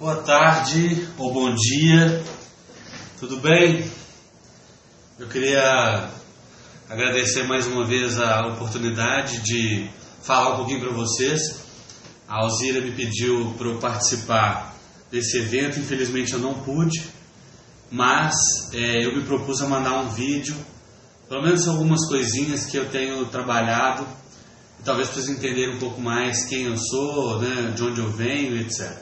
Boa tarde ou bom dia, tudo bem? Eu queria agradecer mais uma vez a oportunidade de falar um pouquinho para vocês. A Alzira me pediu para eu participar desse evento, infelizmente eu não pude, mas eu me propus a mandar um vídeo, pelo menos algumas coisinhas que eu tenho trabalhado, e talvez para vocês entenderem um pouco mais quem eu sou, né, de onde eu venho, etc.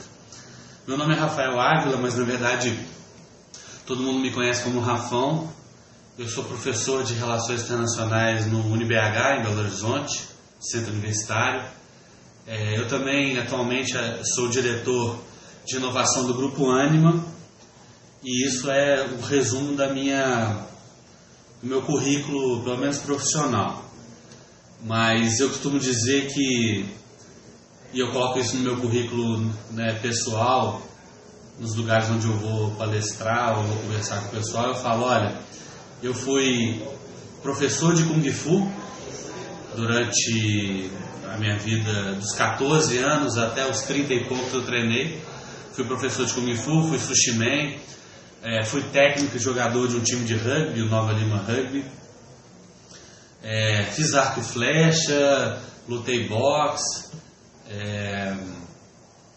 Meu nome é Rafael Ávila, mas na verdade todo mundo me conhece como Rafão. Eu sou professor de Relações Internacionais no UniBH, em Belo Horizonte, Centro Universitário. Eu também atualmente sou diretor de inovação do Grupo Anima, e isso é o resumo do meu currículo, pelo menos profissional. Mas eu costumo dizer que, e eu coloco isso no meu currículo, né, pessoal, nos lugares onde eu vou palestrar ou vou conversar com o pessoal, eu falo, olha, eu fui professor de Kung Fu durante a minha vida, dos 14 anos até os 30 e poucos eu treinei. Fui professor de Kung Fu, fui sushi man, fui técnico e jogador de um time de rugby, o Nova Lima Rugby. Fiz arco e flecha, lutei boxe,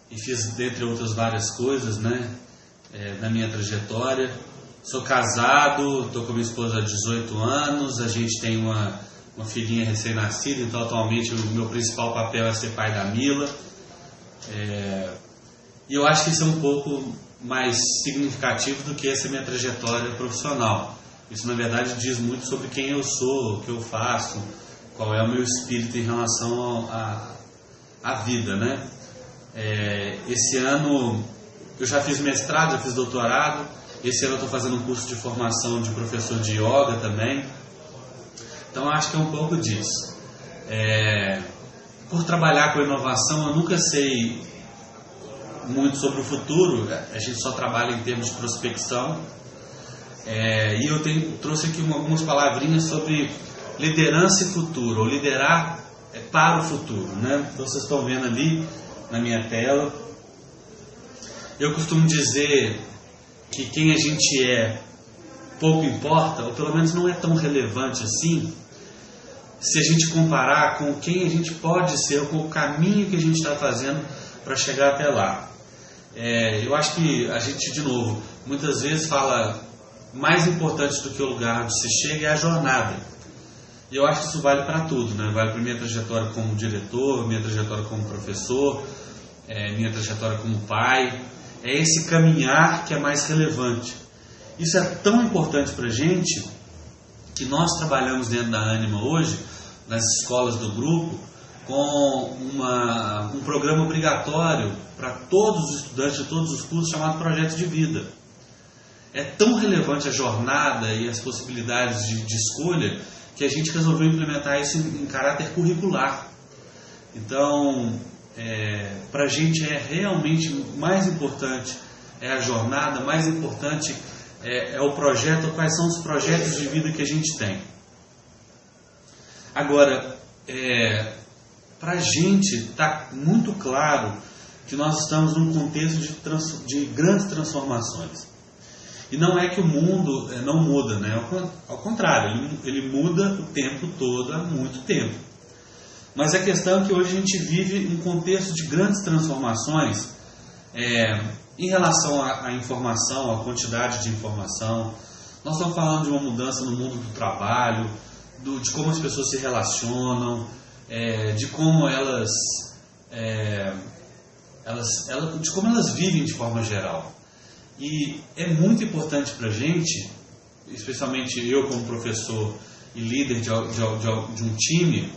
e fiz dentre outras várias coisas, né, na minha trajetória. Sou casado, estou com minha esposa há 18 anos, a gente tem uma filhinha recém-nascida, então atualmente o meu principal papel é ser pai da Mila. E eu acho que isso é um pouco mais significativo do que essa minha trajetória profissional. Isso na verdade diz muito sobre quem eu sou, o que eu faço, qual é o meu espírito em relação à vida, né? Esse ano eu já fiz mestrado, já fiz doutorado. Esse ano eu estou fazendo um curso de formação de professor de yoga também. Então eu acho que é um pouco disso. Por trabalhar com inovação, eu nunca sei muito sobre o futuro. A gente só trabalha em termos de prospecção. E eu trouxe aqui algumas palavrinhas sobre liderança e futuro, ou liderar para o futuro, né? Então vocês estão vendo ali na minha tela. Eu costumo dizer que quem a gente é pouco importa, ou pelo menos não é tão relevante assim, se a gente comparar com quem a gente pode ser, ou com o caminho que a gente está fazendo para chegar até lá. Eu acho que a gente, de novo, muitas vezes fala mais importante do que o lugar onde se chega é a jornada. E eu acho que isso vale para tudo, né? Vale para minha trajetória como diretor, minha trajetória como professor, minha trajetória como pai. É esse caminhar que é mais relevante. Isso é tão importante para a gente que nós trabalhamos dentro da Anima hoje, nas escolas do grupo, com um programa obrigatório para todos os estudantes de todos os cursos chamado Projeto de Vida. É tão relevante a jornada e as possibilidades de escolha que a gente resolveu implementar isso em caráter curricular. Então, para a gente é realmente mais importante a jornada, mais importante é o projeto, quais são os projetos de vida que a gente tem. Agora, para a gente está muito claro que nós estamos num contexto de grandes transformações. E não é que o mundo não muda, né? Ao contrário, ele muda o tempo todo, há muito tempo. Mas a questão é que hoje a gente vive um contexto de grandes transformações em relação à informação, à quantidade de informação. Nós estamos falando de uma mudança no mundo do trabalho, de como as pessoas se relacionam, de como de como elas vivem de forma geral. E é muito importante para a gente, especialmente eu como professor e líder de um time,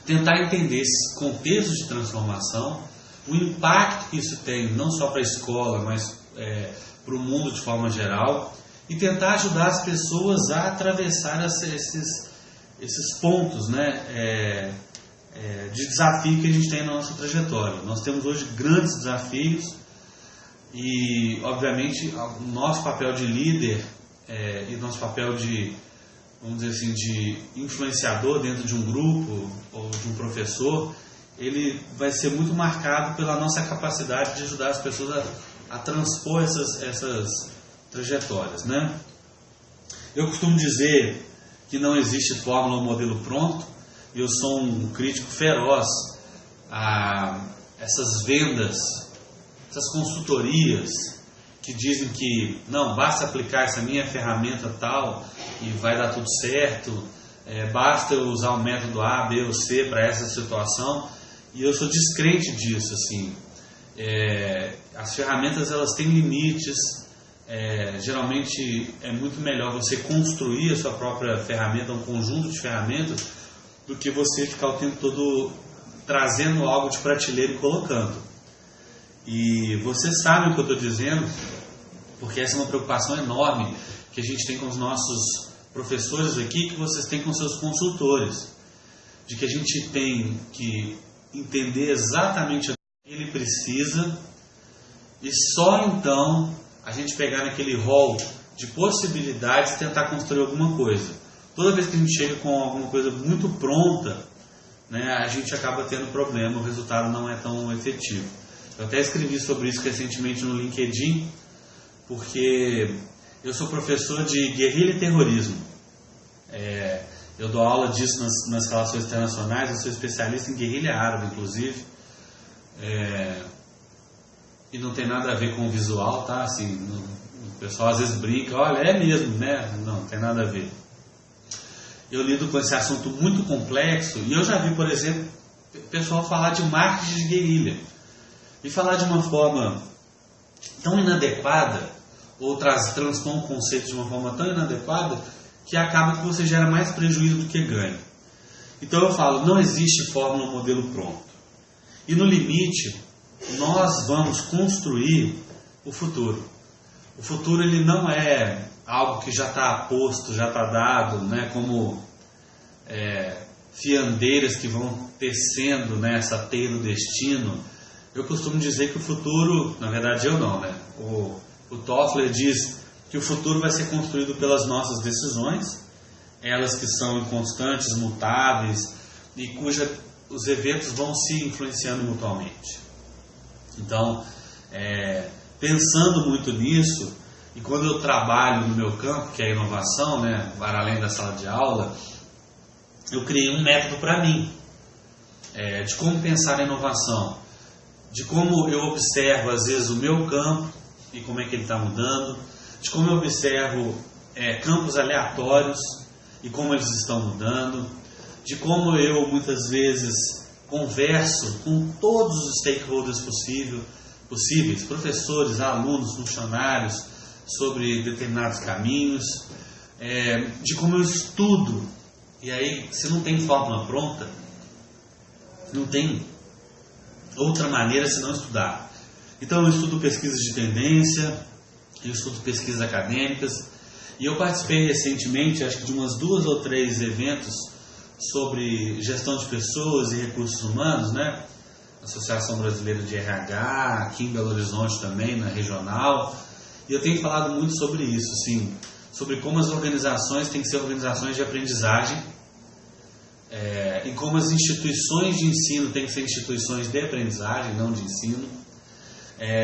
tentar entender esses contextos de transformação, o impacto que isso tem não só para a escola, mas para o mundo de forma geral, e tentar ajudar as pessoas a atravessar esses pontos, né, de desafio que a gente tem na nossa trajetória. Nós temos hoje grandes desafios e, obviamente, o nosso papel de líder e nosso papel de, vamos dizer assim, de influenciador dentro de um grupo ou de um professor, ele vai ser muito marcado pela nossa capacidade de ajudar as pessoas a transpor essas trajetórias, né? Eu costumo dizer que não existe fórmula ou modelo pronto. Eu sou um crítico feroz a essas vendas, essas consultorias que dizem que não, basta aplicar essa minha ferramenta tal e vai dar tudo certo, basta eu usar o método A, B ou C para essa situação. E eu sou descrente disso, assim. As ferramentas, elas têm limites. Geralmente é muito melhor você construir a sua própria ferramenta, um conjunto de ferramentas, do que você ficar o tempo todo trazendo algo de prateleira e colocando. E vocês sabem o que eu estou dizendo, porque essa é uma preocupação enorme que a gente tem com os nossos professores aqui, que vocês têm com seus consultores, de que a gente tem que entender exatamente o que ele precisa e só então a gente pegar naquele rol de possibilidades e tentar construir alguma coisa. Toda vez que a gente chega com alguma coisa muito pronta, né, a gente acaba tendo problema, o resultado não é tão efetivo. Eu até escrevi sobre isso recentemente no LinkedIn, porque eu sou professor de guerrilha e terrorismo. Eu dou aula disso nas relações internacionais, eu sou especialista em guerrilha árabe, inclusive. E não tem nada a ver com o visual, tá? Assim, o pessoal às vezes brinca, olha, é mesmo, né? Não tem nada a ver. Eu lido com esse assunto muito complexo e eu já vi, por exemplo, o pessoal falar de marketing de guerrilha e falar de uma forma tão inadequada ou transpor um conceito de uma forma tão inadequada que acaba que você gera mais prejuízo do que ganho. Então eu falo, não existe fórmula ou modelo pronto. E no limite, nós vamos construir o futuro. O futuro, ele não é algo que já está posto, já está dado, né, como fiandeiras que vão tecendo, né, essa teia do destino. Eu costumo dizer que o futuro, na verdade eu não, né? O Toffler diz que o futuro vai ser construído pelas nossas decisões, elas que são inconstantes, mutáveis e os eventos vão se influenciando mutuamente. Então, pensando muito nisso, e quando eu trabalho no meu campo, que é a inovação, né, para além da sala de aula, eu criei um método para mim, de como pensar a inovação, de como eu observo às vezes o meu campo e como é que ele está mudando, de como eu observo campos aleatórios e como eles estão mudando, de como eu muitas vezes converso com todos os stakeholders possíveis, professores, alunos, funcionários, sobre determinados caminhos, de como eu estudo. E aí, se não tem fórmula pronta, não tem outra maneira senão estudar. Então eu estudo pesquisas de tendência, eu estudo pesquisas acadêmicas, e eu participei recentemente, acho que de umas 2 ou 3 eventos sobre gestão de pessoas e recursos humanos, né? Associação Brasileira de RH, aqui em Belo Horizonte também, na regional, e eu tenho falado muito sobre isso, assim, sobre como as organizações têm que ser organizações de aprendizagem, e como as instituições de ensino têm que ser instituições de aprendizagem, não de ensino,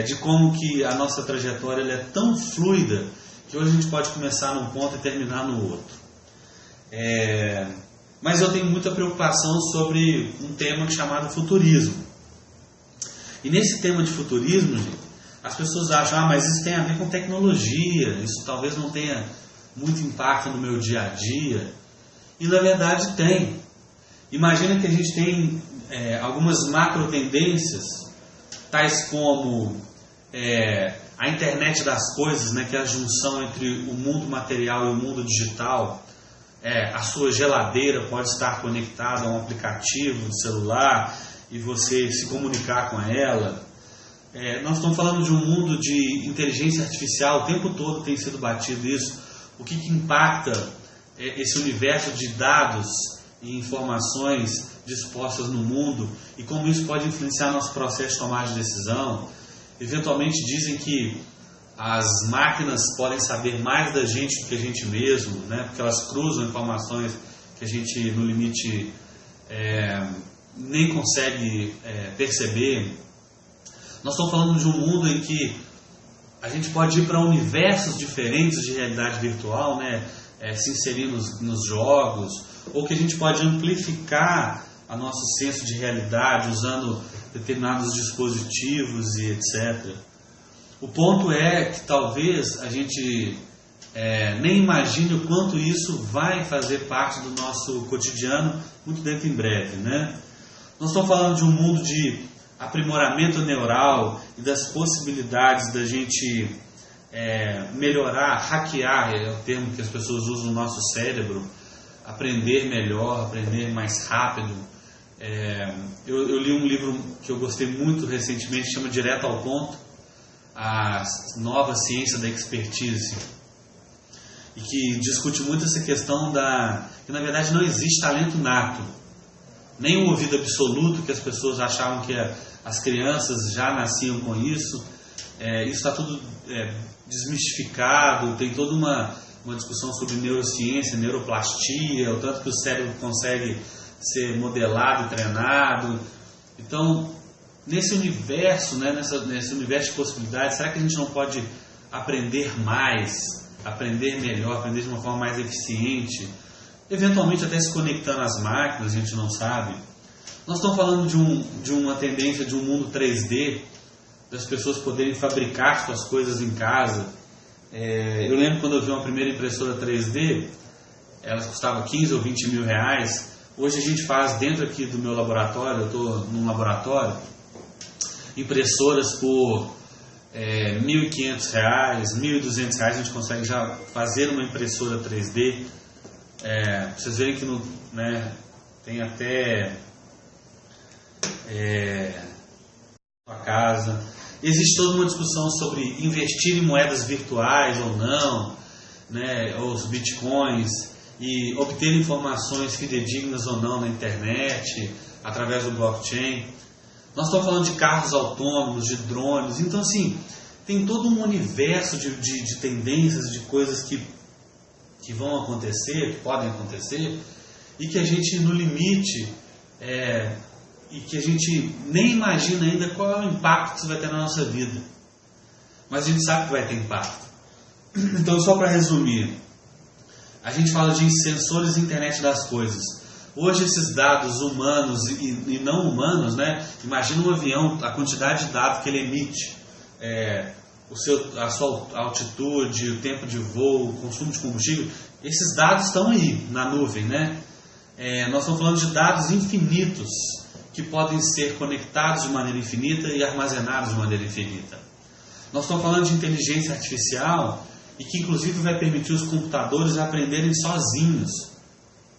de como que a nossa trajetória ela é tão fluida que hoje a gente pode começar num ponto e terminar no outro. Mas eu tenho muita preocupação sobre um tema chamado futurismo. E nesse tema de futurismo, gente, as pessoas acham, mas isso tem a ver com tecnologia, isso talvez não tenha muito impacto no meu dia a dia. E na verdade tem. Imagina que a gente tem algumas macro tendências, tais como a internet das coisas, né, que é a junção entre o mundo material e o mundo digital. A sua geladeira pode estar conectada a um aplicativo de celular e você se comunicar com ela. Nós estamos falando de um mundo de inteligência artificial, o tempo todo tem sido batido isso. O que impacta esse universo de dados e informações dispostas no mundo e como isso pode influenciar nosso processo de tomada de decisão. Eventualmente dizem que as máquinas podem saber mais da gente do que a gente mesmo, né? Porque elas cruzam informações que a gente, no limite, nem consegue perceber. Nós estamos falando de um mundo em que a gente pode ir para universos diferentes de realidade virtual, né? Se inserir nos jogos, ou que a gente pode amplificar a nosso senso de realidade usando determinados dispositivos e etc. O ponto é que talvez a gente nem imagine o quanto isso vai fazer parte do nosso cotidiano muito dentro em breve, né? Nós estamos falando de um mundo de aprimoramento neural e das possibilidades da gente melhorar, hackear, é o termo que as pessoas usam no nosso cérebro, aprender melhor, aprender mais rápido. Eu li um livro que eu gostei muito recentemente, chama Direto ao Ponto, a nova ciência da expertise, e que discute muito essa questão que na verdade não existe talento nato, nem o ouvido absoluto, que as pessoas achavam que as crianças já nasciam com isso. Isso está tudo desmistificado, tem toda uma discussão sobre neurociência, neuroplastia, o tanto que o cérebro consegue ser modelado e treinado. Então, nesse universo, né, nesse universo de possibilidades, será que a gente não pode aprender mais, aprender melhor, aprender de uma forma mais eficiente, eventualmente até se conectando às máquinas, a gente não sabe? Nós estamos falando de uma tendência de um mundo 3D, das pessoas poderem fabricar suas coisas em casa. Eu lembro quando eu vi uma primeira impressora 3D, elas custavam 15 ou 20 mil reais. Hoje a gente faz dentro aqui do meu laboratório, eu estou num laboratório, impressoras por R$1.500, R$1.200, a gente consegue já fazer uma impressora 3D. Vocês verem que tem até a casa. Existe toda uma discussão sobre investir em moedas virtuais ou não, né, os bitcoins, e obter informações fidedignas ou não na internet, através do blockchain. Nós estamos falando de carros autônomos, de drones. Então, assim, tem todo um universo de tendências, de coisas que vão acontecer, que podem acontecer, e que a gente, no limite, e que a gente nem imagina ainda qual é o impacto que isso vai ter na nossa vida. Mas a gente sabe que vai ter impacto. Então, só para resumir, a gente fala de sensores e internet das coisas. Hoje esses dados humanos e não humanos, né? Imagina um avião, a quantidade de dados que ele emite, a sua altitude, o tempo de voo, o consumo de combustível. Esses dados estão aí na nuvem, né? Nós estamos falando de dados infinitos que podem ser conectados de maneira infinita e armazenados de maneira infinita. Nós estamos falando de inteligência artificial e que inclusive vai permitir os computadores aprenderem sozinhos.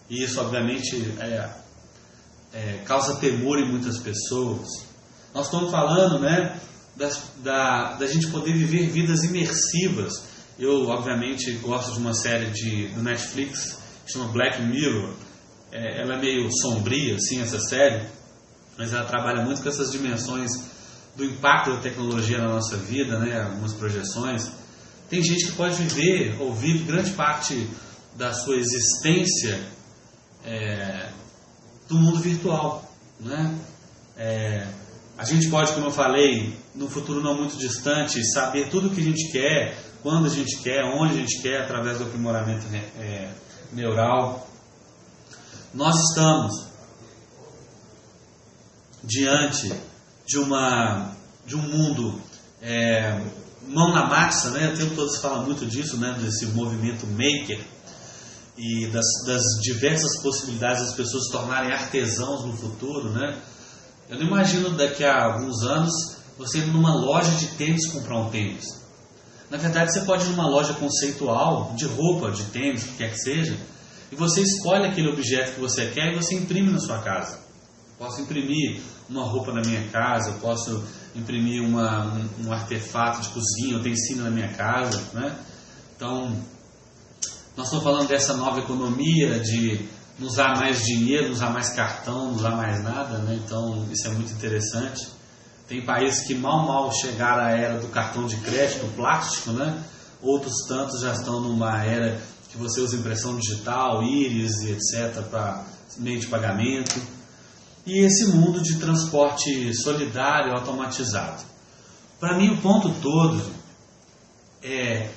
E isso obviamente causa temor em muitas pessoas. Nós estamos falando, né, da gente poder viver vidas imersivas. Eu obviamente gosto de uma série do Netflix que chama Black Mirror. Ela é meio sombria assim, essa série, mas ela trabalha muito com essas dimensões do impacto da tecnologia na nossa vida, né? Algumas projeções. Tem gente que pode viver ou vive grande parte da sua existência do mundo virtual, né? A gente pode, como eu falei, no futuro não muito distante, saber tudo o que a gente quer, quando a gente quer, onde a gente quer, através do aprimoramento neural. Nós estamos diante de um mundo mão na massa, né? O tempo todo se fala muito disso, né? Desse movimento maker e das diversas possibilidades das pessoas se tornarem artesãos no futuro, né? Eu não imagino daqui a alguns anos você ir numa loja de tênis comprar um tênis. Na verdade, você pode ir numa loja conceitual de roupa, de tênis, o que quer que seja, e você escolhe aquele objeto que você quer e você imprime na sua casa. Posso imprimir uma roupa na minha casa, eu posso imprimir um artefato de cozinha, utensílio na minha casa, né? Então, nós estamos falando dessa nova economia de não usar mais dinheiro, não usar mais cartão, não usar mais nada, né? Então, isso é muito interessante. Tem países que mal chegaram à era do cartão de crédito plástico, né? Outros tantos já estão numa era que você usa impressão digital, íris e etc. para meio de pagamento. e esse mundo de transporte solidário, automatizado. Para mim, o ponto todo é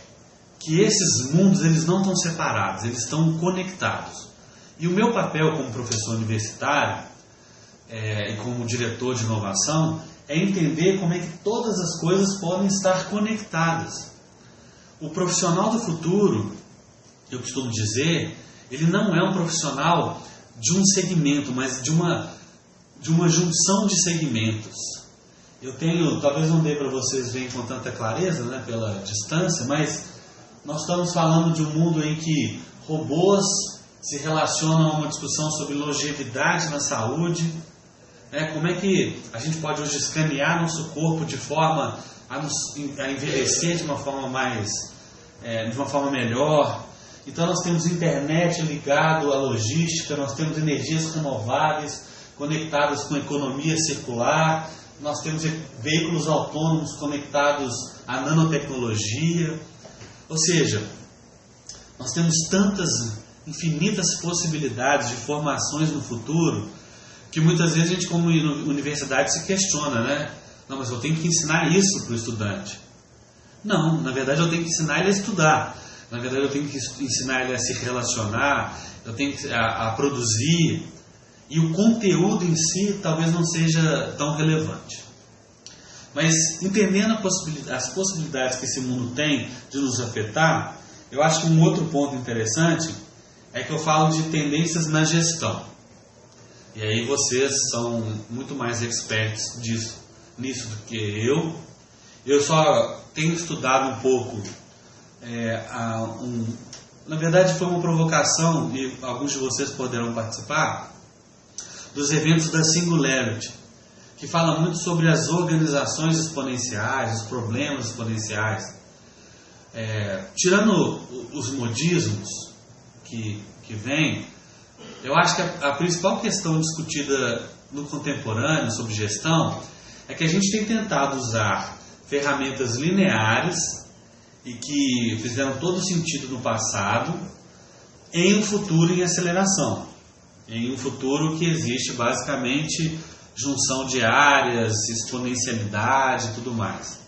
que esses mundos eles não estão separados, eles estão conectados. E o meu papel como professor universitário e como diretor de inovação é entender como é que todas as coisas podem estar conectadas. O profissional do futuro, eu costumo dizer, ele não é um profissional de um segmento, mas de uma junção de segmentos. Eu tenho, talvez não dê para vocês verem com tanta clareza, né, pela distância, mas nós estamos falando de um mundo em que robôs se relacionam a uma discussão sobre longevidade na saúde, né, como é que a gente pode hoje escanear nosso corpo de forma a envelhecer de uma forma de uma forma melhor. Então nós temos internet ligado à logística, nós temos energias renováveis conectadas com economia circular, nós temos veículos autônomos conectados à nanotecnologia. Ou seja, nós temos tantas infinitas possibilidades de formações no futuro que muitas vezes a gente, como universidade, se questiona, né? Não, mas eu tenho que ensinar isso para o estudante. Não, na verdade eu tenho que ensinar ele a estudar. Na verdade eu tenho que ensinar ele a se relacionar, eu tenho que a produzir. E o conteúdo em si talvez não seja tão relevante. Mas entendendo as possibilidades que esse mundo tem de nos afetar, eu acho que um outro ponto interessante é que eu falo de tendências na gestão. E aí vocês são muito mais experts nisso do que eu. Eu só tenho estudado um pouco. Na verdade foi uma provocação, e alguns de vocês poderão participar, dos eventos da Singularity, que fala muito sobre as organizações exponenciais, os problemas exponenciais. Tirando os modismos que vêm, eu acho que a principal questão discutida no contemporâneo sobre gestão é que a gente tem tentado usar ferramentas lineares e que fizeram todo sentido no passado em um futuro em aceleração, em um futuro que existe basicamente junção de áreas, exponencialidade e tudo mais.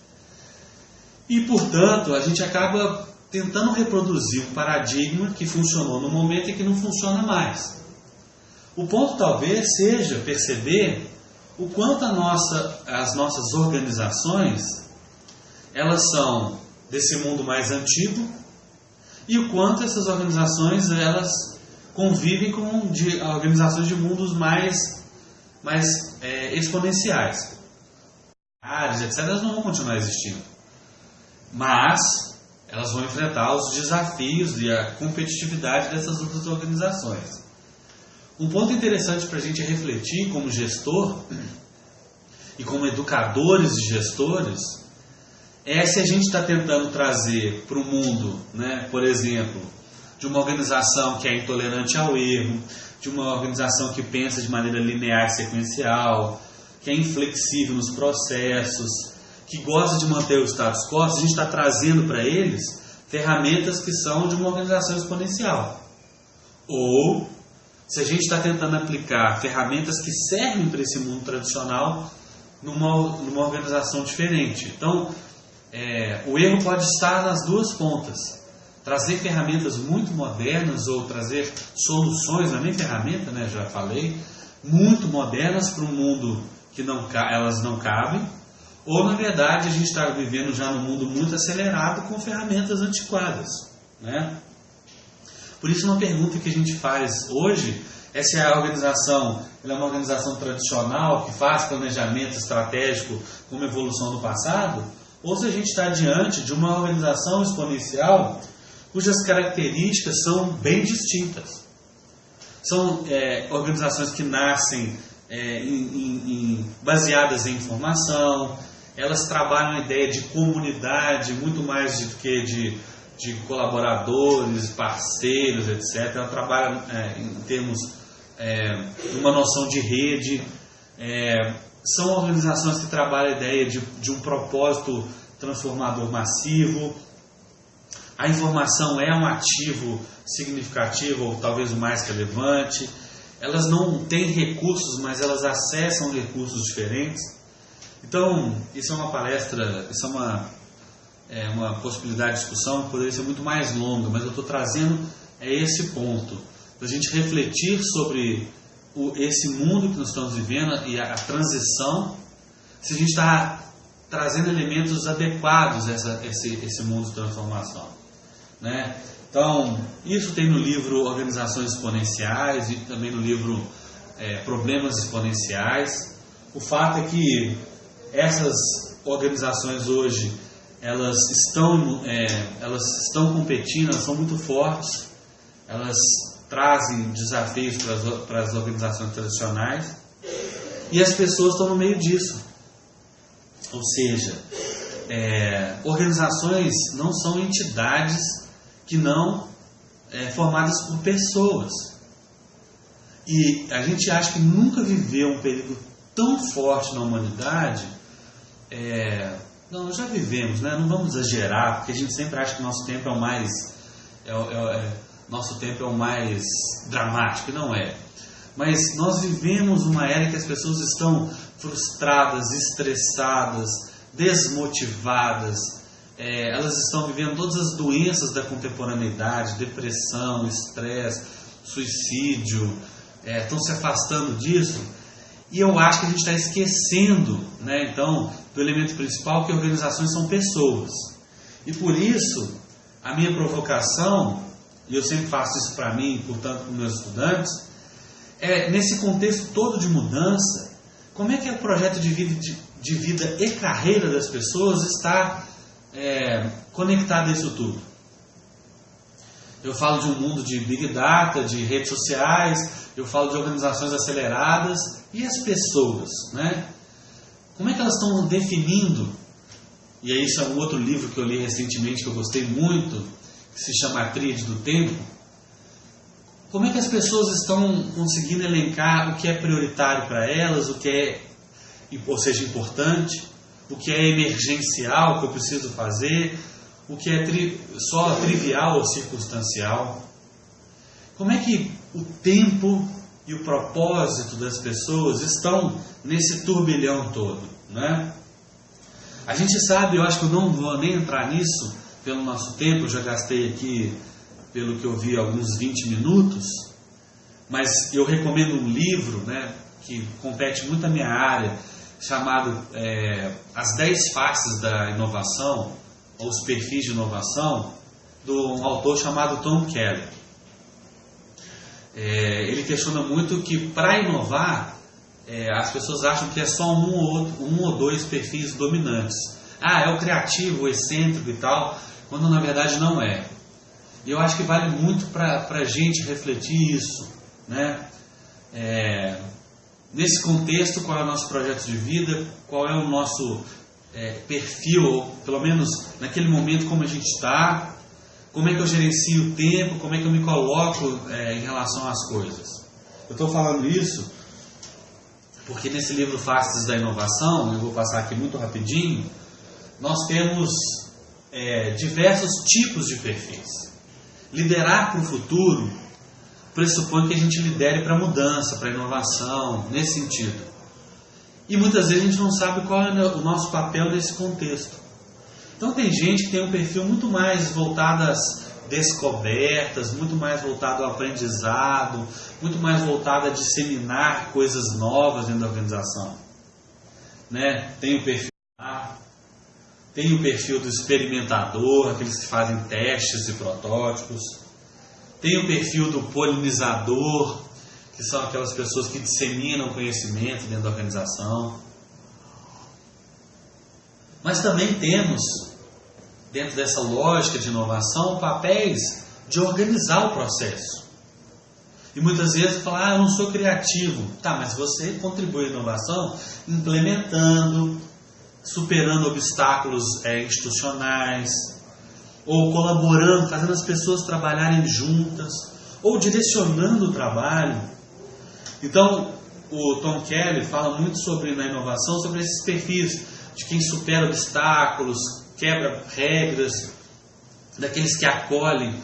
E, portanto, a gente acaba tentando reproduzir um paradigma que funcionou no momento e que não funciona mais. O ponto talvez seja perceber o quanto as nossas organizações elas são desse mundo mais antigo e o quanto essas organizações elas convivem com organizações de mundos mais exponenciais. Áreas, etc., elas não vão continuar existindo. Mas elas vão enfrentar os desafios e a competitividade dessas outras organizações. Um ponto interessante para a gente refletir como gestor e como educadores de gestores é se a gente está tentando trazer para o mundo, né, por exemplo, de uma organização que é intolerante ao erro, de uma organização que pensa de maneira linear e sequencial, que é inflexível nos processos, que gosta de manter o status quo, se a gente está trazendo para eles ferramentas que são de uma organização exponencial. Ou se a gente está tentando aplicar ferramentas que servem para esse mundo tradicional numa organização diferente. Então, o erro pode estar nas duas pontas. Trazer ferramentas muito modernas ou trazer soluções, não é nem ferramenta, né, já falei, muito modernas para um mundo que elas não cabem. Ou, na verdade, a gente está vivendo já num mundo muito acelerado com ferramentas antiquadas, né? Por isso, uma pergunta que a gente faz hoje é se a organização ela é uma organização tradicional que faz planejamento estratégico como evolução do passado, ou se a gente está diante de uma organização exponencial cujas características são bem distintas. São organizações que nascem baseadas em informação, elas trabalham a ideia de comunidade muito mais do que de colaboradores, parceiros, etc. Ela trabalha em termos uma noção de rede. São organizações que trabalham a ideia de um propósito transformador massivo. A informação é um ativo significativo, ou talvez o mais relevante. elas não têm recursos, mas elas acessam recursos diferentes. Então, isso é uma palestra, isso é uma possibilidade de discussão que poderia ser muito mais longa, mas eu estou trazendo esse ponto, da gente refletir sobre esse mundo que nós estamos vivendo e a transição, se a gente está trazendo elementos adequados a esse mundo de transformação, né? Então, isso tem no livro Organizações Exponenciais e também no livro Problemas Exponenciais. O fato é que essas organizações hoje, elas estão competindo, elas são muito fortes, elas trazem desafios para as organizações tradicionais e as pessoas estão no meio disso. Ou seja, organizações não são entidades que não formadas por pessoas. E a gente acha que nunca viveu um período tão forte na humanidade. Não, nós já vivemos, né? Não vamos exagerar, porque a gente sempre acha que nosso tempo é o mais nosso tempo é o mais dramático, e não é. Mas nós vivemos uma era em que as pessoas estão frustradas, estressadas, desmotivadas. Elas estão vivendo todas as doenças da contemporaneidade, depressão, estresse, suicídio, estão se afastando disso. E eu acho que a gente está esquecendo, né, então, do elemento principal, que organizações são pessoas. E por isso, a minha provocação, e eu sempre faço isso para mim, portanto, para os meus estudantes, nesse contexto todo de mudança, como é que o projeto de vida e carreira das pessoas está conectado a isso tudo? Eu falo de um mundo de Big Data, de redes sociais, eu falo de organizações aceleradas, e as pessoas, né? Como é que elas estão definindo? E aí isso é um outro livro que eu li recentemente, que eu gostei muito, que se chama A Tríade do Tempo. Como é que as pessoas estão conseguindo elencar o que é prioritário para elas, o que é, ou seja, importante, o que é emergencial, que eu preciso fazer, o que é só trivial ou circunstancial? Como é que o tempo e o propósito das pessoas estão nesse turbilhão todo, né? A gente sabe, eu acho que eu não vou nem entrar nisso pelo nosso tempo, eu já gastei aqui, pelo que eu vi, alguns 20 minutos, mas eu recomendo um livro, né, que compete muito à minha área, chamado As 10 Faces da Inovação, ou Os Perfis de Inovação, de um autor chamado Tom Keller. Ele questiona muito que para inovar, as pessoas acham que é só um ou dois perfis dominantes. É o criativo, o excêntrico e tal, quando na verdade não é. E eu acho que vale muito para a gente refletir isso, né? Nesse contexto, qual é o nosso projeto de vida, qual é o nosso perfil, ou pelo menos naquele momento como a gente está, como é que eu gerencio o tempo, como é que eu me coloco em relação às coisas. Eu estou falando isso porque nesse livro Faces da Inovação, eu vou passar aqui muito rapidinho, nós temos diversos tipos de perfis. Liderar para o futuro pressupõe que a gente lidere para a mudança, para a inovação, nesse sentido. E muitas vezes a gente não sabe qual é o nosso papel nesse contexto. Então tem gente que tem um perfil muito mais voltado às descobertas, muito mais voltado ao aprendizado, muito mais voltado a disseminar coisas novas dentro da organização, né? Tem o perfil do experimentador, aqueles que fazem testes e protótipos. Tem o perfil do polinizador, que são aquelas pessoas que disseminam conhecimento dentro da organização. Mas também temos, dentro dessa lógica de inovação, papéis de organizar o processo. E muitas vezes falar, eu não sou criativo. Tá, mas você contribui à inovação implementando, superando obstáculos institucionais, ou colaborando, fazendo as pessoas trabalharem juntas, ou direcionando o trabalho. Então, o Tom Keller fala muito na inovação, sobre esses perfis de quem supera obstáculos, quebra regras, daqueles que acolhem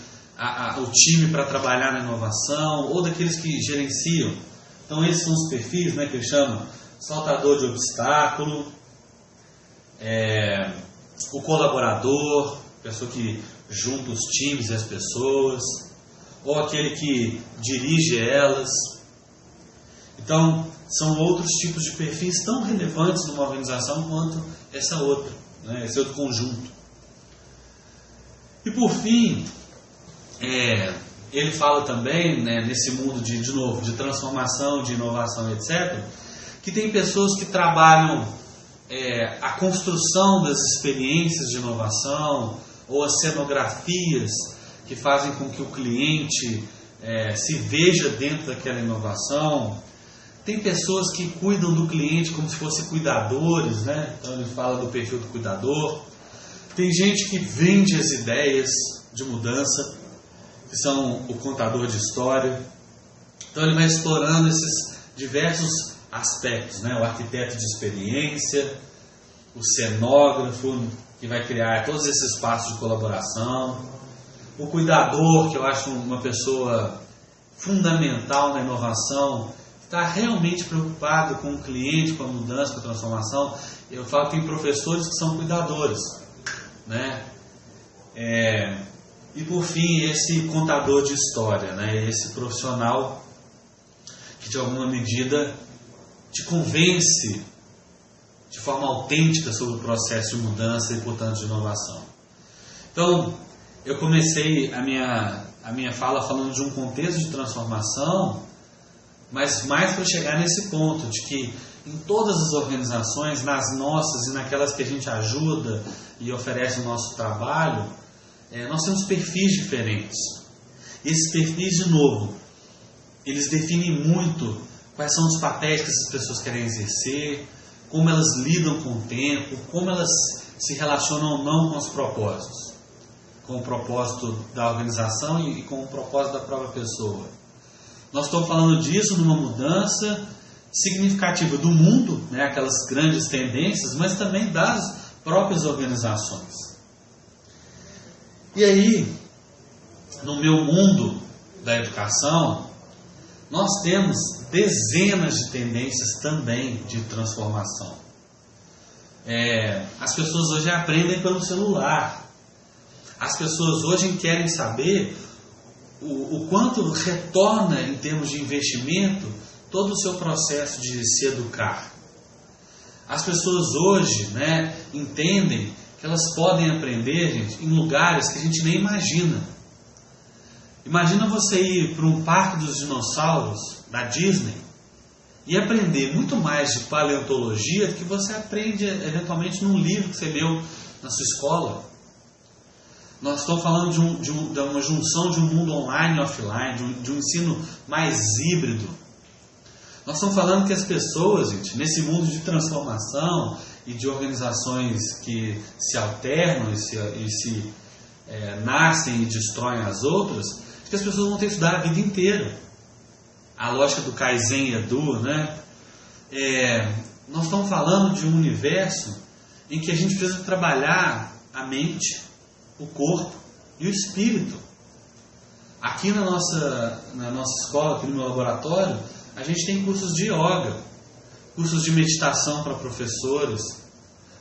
o time para trabalhar na inovação, ou daqueles que gerenciam. Então esses são os perfis, né, que ele chama saltador de obstáculo, o colaborador, pessoa que junta os times e as pessoas, ou aquele que dirige elas. Então, são outros tipos de perfis tão relevantes numa organização quanto essa outra, né, esse outro conjunto. E por fim, ele fala também, né, nesse mundo de novo, de transformação, de inovação, etc., que tem pessoas que trabalham a construção das experiências de inovação, ou as cenografias que fazem com que o cliente se veja dentro daquela inovação. Tem pessoas que cuidam do cliente como se fossem cuidadores, né? Então ele fala do perfil do cuidador. Tem gente que vende as ideias de mudança, que são o contador de história. Então ele vai explorando esses diversos aspectos, né? O arquiteto de experiência, o cenógrafo, que vai criar todos esses espaços de colaboração, o cuidador, que eu acho uma pessoa fundamental na inovação, está realmente preocupado com o cliente, com a mudança, com a transformação. Eu falo que tem professores que são cuidadores, né? E por fim, esse contador de história, né? Esse profissional que de alguma medida te convence de forma autêntica sobre o processo de mudança e, portanto, de inovação. Então, eu comecei a minha fala falando de um contexto de transformação, mas mais para chegar nesse ponto de que em todas as organizações, nas nossas e naquelas que a gente ajuda e oferece o nosso trabalho, nós temos perfis diferentes. E esses perfis, de novo, eles definem muito quais são os papéis que essas pessoas querem exercer, como elas lidam com o tempo, como elas se relacionam ou não com os propósitos, com o propósito da organização e com o propósito da própria pessoa. Nós estamos falando disso numa mudança significativa do mundo, né, aquelas grandes tendências, mas também das próprias organizações. E aí, no meu mundo da educação, nós temos dezenas de tendências também de transformação. As pessoas hoje aprendem pelo celular. As pessoas hoje querem saber o quanto retorna em termos de investimento todo o seu processo de se educar. As pessoas hoje, né, entendem que elas podem aprender, gente, em lugares que a gente nem imagina. Imagina você ir para um parque dos dinossauros da Disney e aprender muito mais de paleontologia do que você aprende eventualmente num livro que você leu na sua escola. Nós estamos falando de uma junção de um mundo online e offline, de um ensino mais híbrido. Nós estamos falando que as pessoas, gente, nesse mundo de transformação e de organizações que se alternam e nascem e destroem as outras, que as pessoas vão ter que estudar a vida inteira. A lógica do Kaizen Edu, né? Nós estamos falando de um universo em que a gente precisa trabalhar a mente, o corpo e o espírito. Aqui na nossa escola, aqui no meu laboratório, a gente tem cursos de yoga, cursos de meditação para professores,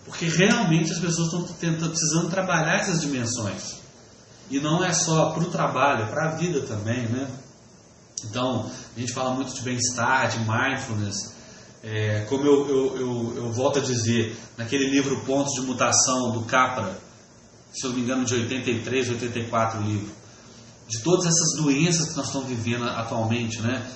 porque realmente as pessoas estão precisando trabalhar essas dimensões. E não é só para o trabalho, é para a vida também, né? Então, a gente fala muito de bem-estar, de mindfulness. Como eu volto a dizer, naquele livro Pontos de Mutação, do Capra, se eu não me engano, de 83, 84 livro, de todas essas doenças que nós estamos vivendo atualmente, né?